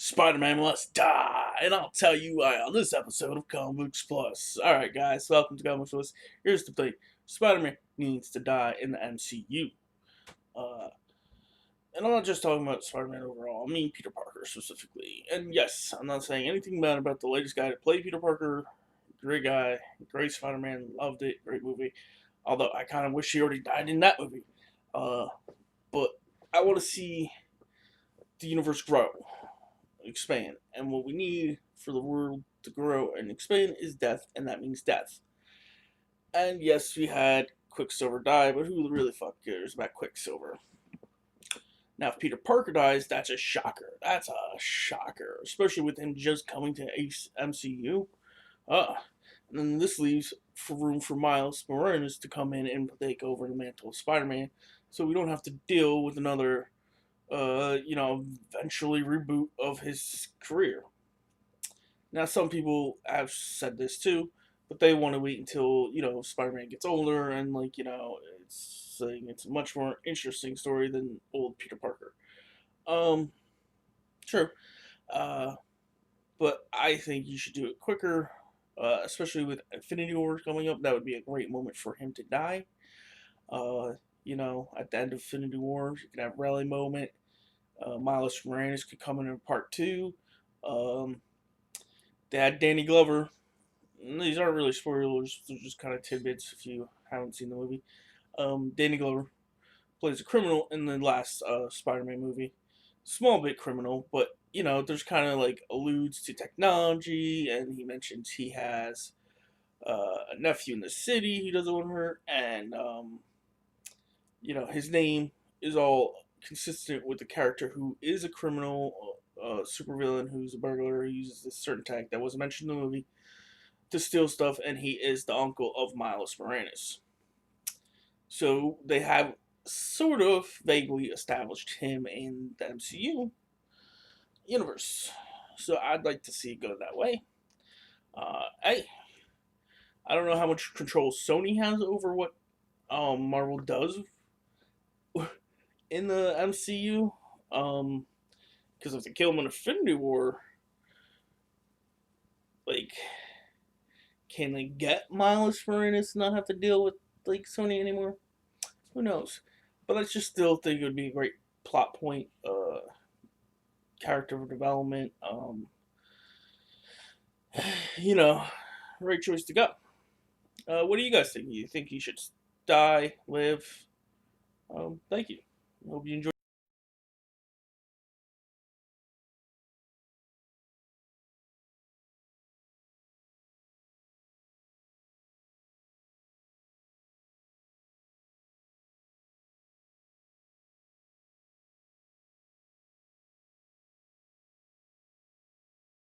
Spider-Man must die, and I'll tell you why on this episode of Comic Books Plus. Alright guys, welcome to Comic Books Plus. Here's the thing. Spider-Man needs to die in the MCU. And I'm not just talking about Spider-Man overall, I mean Peter Parker specifically. And yes, I'm not saying anything bad about the latest guy to play Peter Parker. Great guy, great Spider-Man, loved it, great movie. Although I kind of wish he already died in that movie. But I want to see the universe grow, expand, and what we need for the world to grow and expand is death, and that means death. And yes, we had Quicksilver die, but who really fuck cares about Quicksilver? Now, if Peter Parker dies, that's a shocker. That's a shocker, especially with him just coming to MCU. And then this leaves for room for Miles Morales to come in and take over the mantle of Spider-Man, so we don't have to deal with another eventually reboot of his career. Now, some people have said this too, but they want to wait until, Spider-Man gets older and, it's saying it's a much more interesting story than old Peter Parker. Sure. But I think you should do it quicker, especially with Infinity War coming up. That would be a great moment for him to die. At the end of Infinity War, you could have a rally moment. Miles Morales could come in part 2. They had Danny Glover. These aren't really spoilers, they're just kind of tidbits if you haven't seen the movie. Danny Glover plays a criminal in the last Spider-Man movie. Small bit criminal, but, there's kind of alludes to technology, and he mentions he has a nephew in the city he doesn't want to hurt, and, his name is all consistent with the character who is a criminal, supervillain who's a burglar, who uses this certain tech that wasn't mentioned in the movie to steal stuff, and he is the uncle of Miles Morales. So they have sort of vaguely established him in the MCU universe. So I'd like to see it go that way. I don't know how much control Sony has over what Marvel does in the MCU. Because if they kill him in Infinity War, can they get Miles Morales to not have to deal with Sony anymore? Who knows? But I just still think it would be a great plot point, character development. Right choice to go. What do you guys think? You think he should die, live? Thank you. I hope you enjoy.